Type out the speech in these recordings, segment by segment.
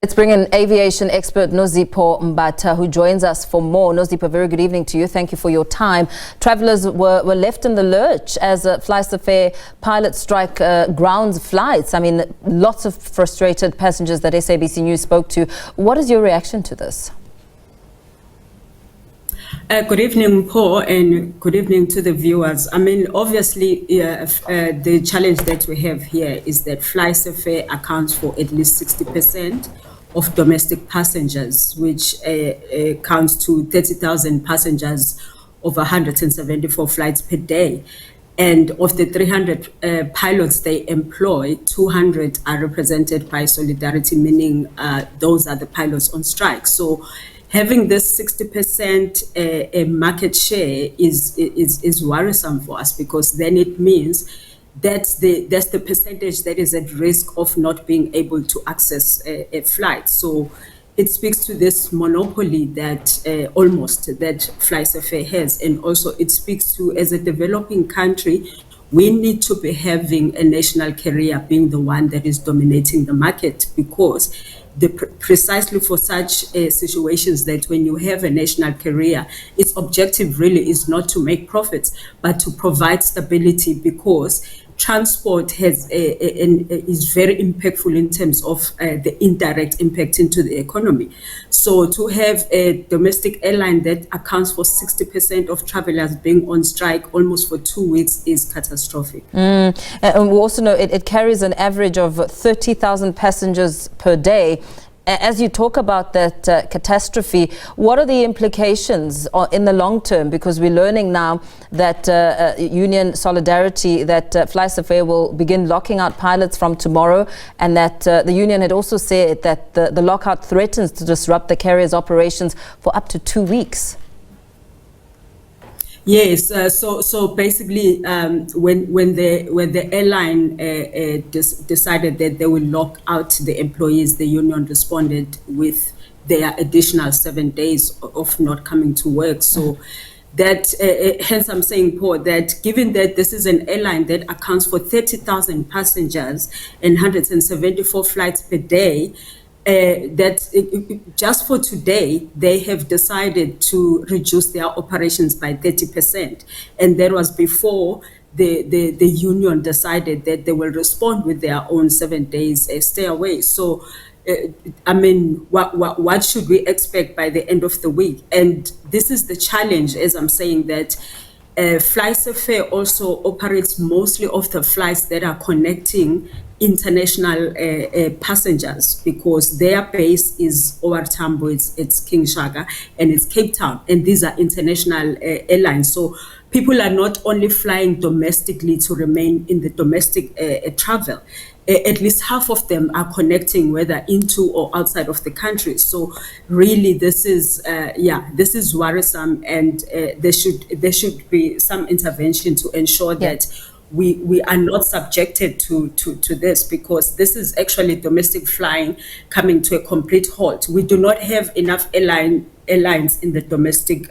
Let's bring in aviation expert Nozipho Mbatha, who joins us for more. Nozipho, very good evening to you. Thank you for your time. Travelers were left in the lurch as FlySafair pilots strike grounds flights. I mean, lots of frustrated passengers that SABC News spoke to. What is your reaction to this? Good evening, Paul, and good evening to the viewers. I mean, obviously, the challenge that we have here is that FlySafair accounts for at least 60% of domestic passengers, which counts to 30,000 passengers over 174 flights per day. And of the 300 pilots they employ, 200 are represented by Solidarity, meaning those are the pilots on strike. So having this 60% market share is worrisome for us, because then it means that's the percentage that is at risk of not being able to access a flight. So it speaks to this monopoly that almost that FlySafair has, and also it speaks to, as a developing country, we need to be having a national carrier being the one that is dominating the market, because precisely for such situations, that when you have a national carrier, its objective really is not to make profits, but to provide stability, because transport is very impactful in terms of the indirect impact into the economy. So to have a domestic airline that accounts for 60% of travelers being on strike almost for 2 weeks is catastrophic. And we also know it carries an average of 30,000 passengers per day. As you talk about that catastrophe, what are the implications in the long term? Because we're learning now that Union Solidarity, that FlySafair will begin locking out pilots from tomorrow, and that the union had also said that the lockout threatens to disrupt the carrier's operations for up to 2 weeks. Yes, so basically, when the airline decided that they will lock out the employees, the union responded with their additional 7 days of not coming to work. So that, hence I'm saying, Paul, that given that this is an airline that accounts for 30,000 passengers and 174 flights per day, just for today, they have decided to reduce their operations by 30%. And that was before the union decided that they will respond with their own 7 days stay away. So, I mean, what should we expect by the end of the week? And this is the challenge, as I'm saying, that FlySafair also operates mostly of the flights that are connecting international passengers, because their base is OR Tambo, it's King Shaka, and it's Cape Town, and these are international airlines. So people are not only flying domestically to remain in the domestic travel. At least half of them are connecting whether into or outside of the country. So really, this is worrisome, and there should be some intervention to ensure that we are not subjected to this, because this is actually domestic flying coming to a complete halt. We do not have enough airlines in the domestic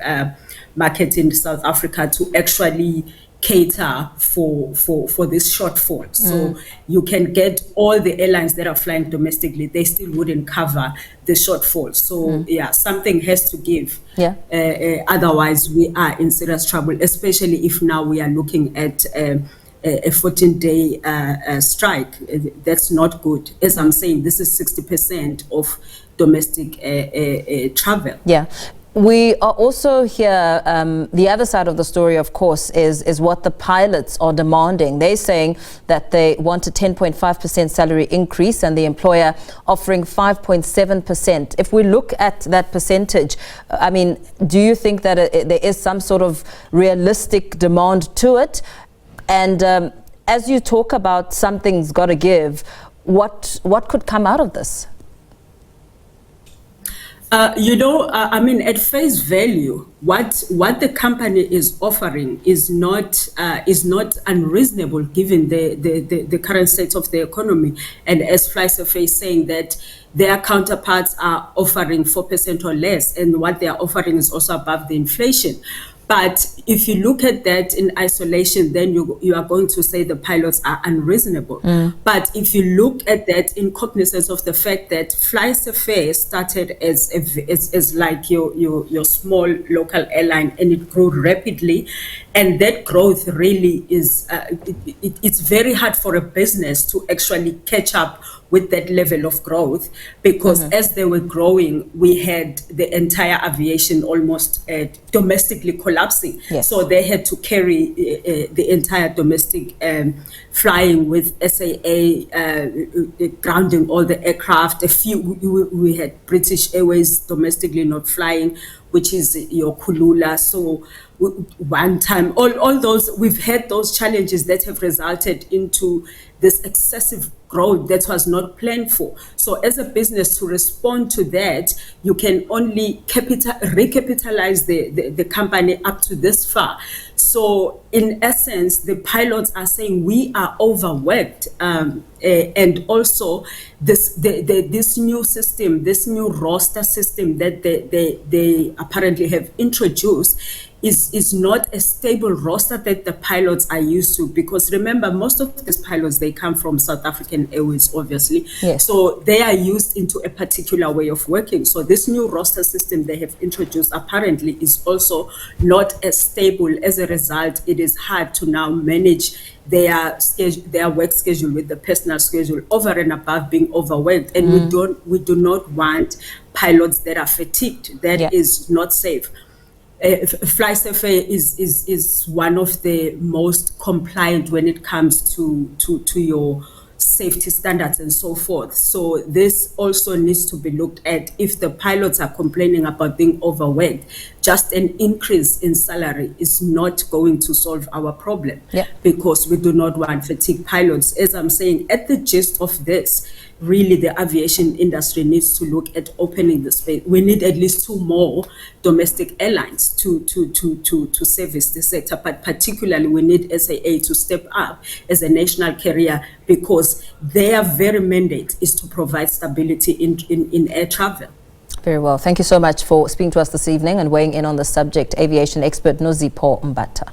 market in South Africa to actually cater for this shortfall. So you can get all the airlines that are flying domestically, they still wouldn't cover the shortfall. So something has to give. Otherwise we are in serious trouble, especially if now we are looking at a 14-day strike. That's not good. As I'm saying, this is 60% of domestic travel. Yeah. We are also here, the other side of the story, of course, is what the pilots are demanding. They're saying that they want a 10.5% salary increase, and the employer offering 5.7%. If we look at that percentage, I mean, do you think that there is some sort of realistic demand to it? And as you talk about something's got to give, what could come out of this? I mean, at face value, what the company is offering is not unreasonable given the current state of the economy. And as FlySafair is saying that their counterparts are offering 4% or less, and what they are offering is also above the inflation. But if you look at that in isolation, then you are going to say the pilots are unreasonable. But if you look at that in cognizance of the fact that FlySafair started as like your small local airline, and it grew rapidly, and that growth really is it's very hard for a business to actually catch up with that level of growth, because as they were growing, we had the entire aviation almost domestically collapsing. Yes. So they had to carry the entire domestic flying with SAA grounding all the aircraft. We had British Airways domestically not flying, which is your Kulula. So one time, all those, we've had those challenges that have resulted into this excessive growth that was not planned for. So as a business, to respond to that, you can only recapitalize the company up to this far. So in essence, the pilots are saying we are overworked, and also this new system, this new roster system that they apparently have introduced is not a stable roster that the pilots are used to, because remember, most of these pilots, they come from South African Airways, obviously. Yes. So they are used into a particular way of working. So this new roster system they have introduced apparently is also not as stable. As a result, it is hard to now manage their work schedule with the personal schedule, over and above being overworked. And we do not want pilots that are fatigued. That is not safe. FlySafair is one of the most compliant when it comes to your safety standards and so forth. So this also needs to be looked at. If the pilots are complaining about being overworked, just an increase in salary is not going to solve our problem, because we do not want fatigued pilots. As I'm saying, at the gist of this, really the aviation industry needs to look at opening the space. We need at least 2 more domestic airlines to service the sector, but particularly we need SAA to step up as a national carrier, because their very mandate is to provide stability in air travel. Very well. Thank you so much for speaking to us this evening and weighing in on the subject. Aviation expert Nozipho Mbatha.